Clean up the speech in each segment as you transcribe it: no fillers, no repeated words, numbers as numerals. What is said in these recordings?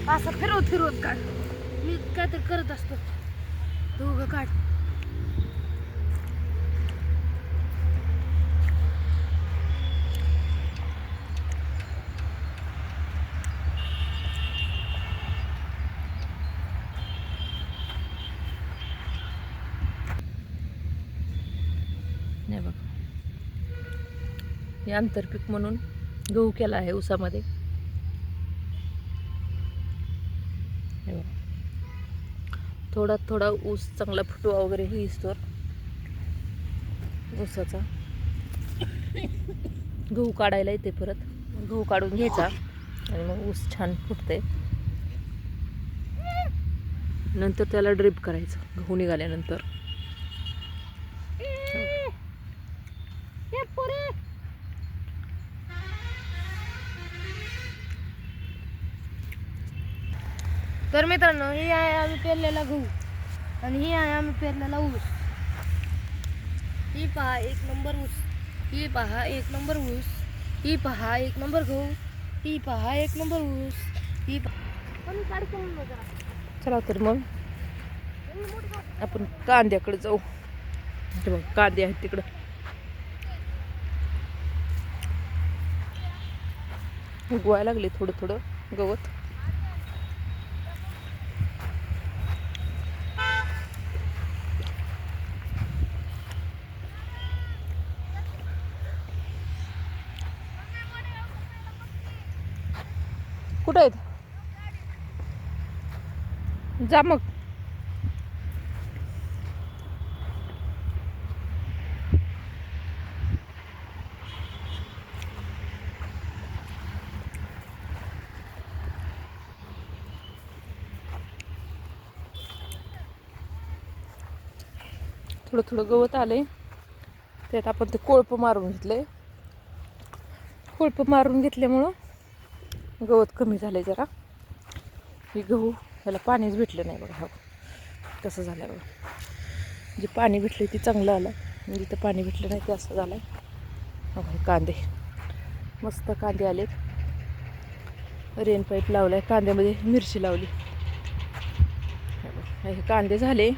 असं फिरवत फिरवत काढ. मी काहीतरी करत असतो. दोघं काढ. नाही बघ, हे आंतरपीक म्हणून गहू केला आहे ऊसामध्ये. हे बघ, थोडा थोडा ऊस चांगला फुटवा वगैरे ही इसतोर ऊसाचा गहू काढायला येते. परत गहू काढून घ्यायचा आणि मग ऊस छान फुटते. नंतर त्याला ड्रिप करायचं गहू निघाल्यानंतर. तर मित्रांनो, ही आहे आम्ही पेरलेला गहू आणि ही आहे आम्ही पेरलेला ऊस. ही पहा एक नंबर ऊस, ही पहा एक नंबर ऊस, ही पहा एक नंबर गहू, ही पहा एक नंबर ऊस, ही पण काढतो जरा. चला तर मग आपण कांद्याकडे जाऊ. बघ, कांदे आहेत तिकडं. उगवायला लागले थोडं थोडं गवत. कुठं आहेत? जा मग. थोडं थोडं गवत आले. त्यात आपण ते कोळप मारून घेतले. कोळप मारून घेतल्यामुळं गवत कमी झालंय जरा. ही गहू ह्याला पाणीच भेटलं नाही बघा. हा कसं झालं बघा. जे पाणी भेटले ते चांगलं आलं, जिथं पाणी भेटलं नाही ते असं झालंय. बघा हे कांदे, मस्त कांदे आलेत. रेन पाईप लावलाय, कांद्यामध्ये मिरची लावली. हे कांदे झाले,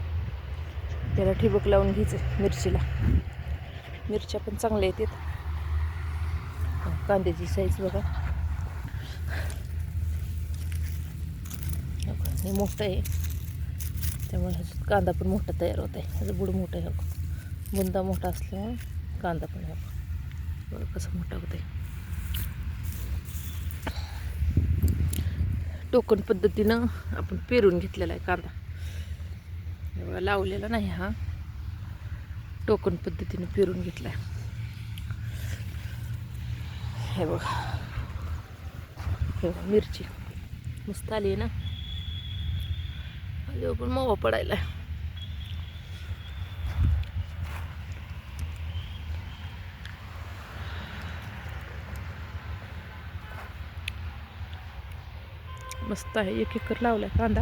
त्याला ठिबक लावून घ्यायचं मिरचीला. मिरच्या पण चांगल्या येतात. कांद्याची साईज बघा, हे मोठं आहे त्यामुळे ह्याच्यात कांदा पण मोठा तयार होत आहे. ह्याचं बुड मोठं आहे. बुंदा मोठा असल्यामुळे कांदा पण बघा कसं मोठा होत आहे. टोकन पद्धतीनं आपण पेरून घेतलेला आहे कांदा. बघा लावलेला नाही, हा टोकन पद्धतीने पेरून घेतलाय. हे बघा, हे बघा मिरची मस्त आली ना. पण मावा पडायला. मस्त आहे. 1 एकर लावलाय कांदा.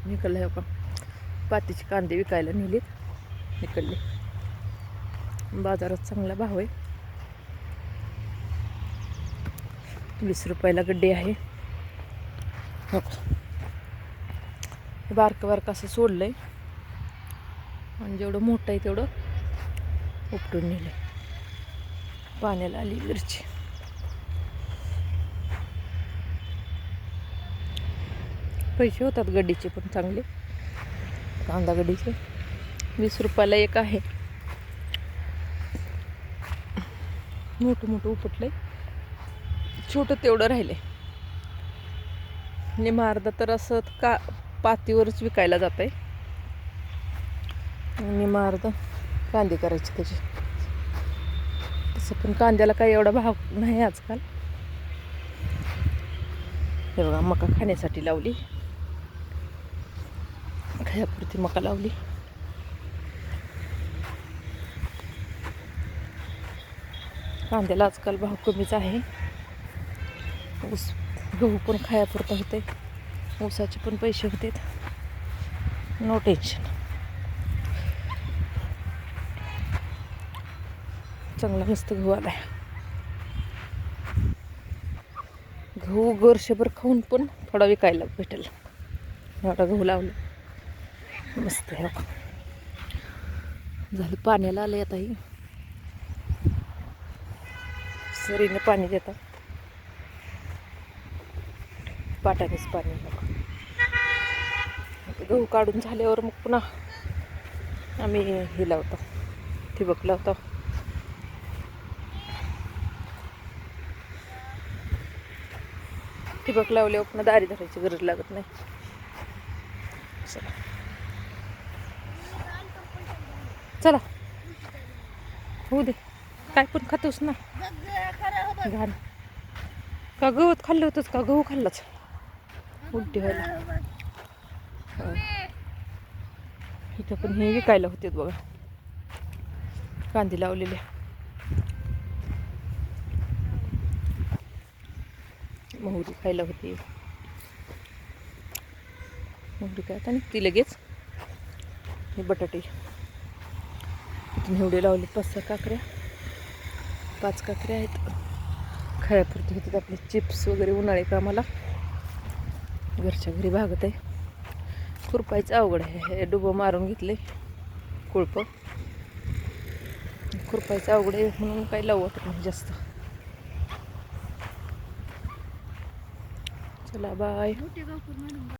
निकलला का पातीचे कांदे विकायला नेलेत, निकलले. बाजारात चांगला भाव आहे. 20 रुपयाला गड्डे आहे. बारकं बारकं असं सोडलंय आणि जेवढं मोठं आहे तेवढं उपटून नेलंय. पाण्याला आली मिरची. पैसे होतात गड्डीचे पण चांगले. कांदा गड्डीचे 20 रुपयाला एक आहे. मोठं मोठं उपटलंय, छोटं तेवढं राहिले. निम्मा अर्धा तर असं का पातीवरच विकायला जात आहे. निम्मा अर्धा कांदे करायचे त्याचे. तसं पण कांद्याला काही एवढा भाव नाही आजकाल. हे बघा मका खाण्यासाठी लावली, खायापुरती मका लावली. कांद्याला आजकाल भाव कमीच आहे. ऊस गहू पण खायापुरता होते, ऊसाचे पण पैसे होते. No tension. चांगला मस्त गहू आलाय. गहू वर्षभर खाऊन पण थोडा विकायला भेटेल एवढा गहू लावला मस्त आहे बघा. झालं पाण्याला आलं आता ही सरीने पाणी देतात पाटानेच पाणी बघा. गहू काढून झाल्यावर मग पुन्हा आम्ही हे लावतो ठिबक लावतो. ठिबक लावल्यावर पुन्हा दारी धरायची गरज लागत नाही. चला चला होऊ दे काय पण खातोस ना घाण. का गवत खाल्लं होतंच का गहू खाल्लाच उलटी व्हायला. इथं पण हे विकायला होते बघा कांदे लावलेले. मोहरी खायला होती. मोहरी काय आता निघती लगेच. हे बटाटे निवडे लावले 5-6 काकऱ्या 5 काकऱ्या आहेत. खायापुरते होते आपले चिप्स वगैरे उन्हाळे कामाला घरच्या घरी भागत आहे. खुरपायचं अवघड आहे. हे डुबं मारून घेतले कोळपं. खुरपायचं अवघड आहे म्हणून काही लावू वाटत नाही जास्त. चला बाय.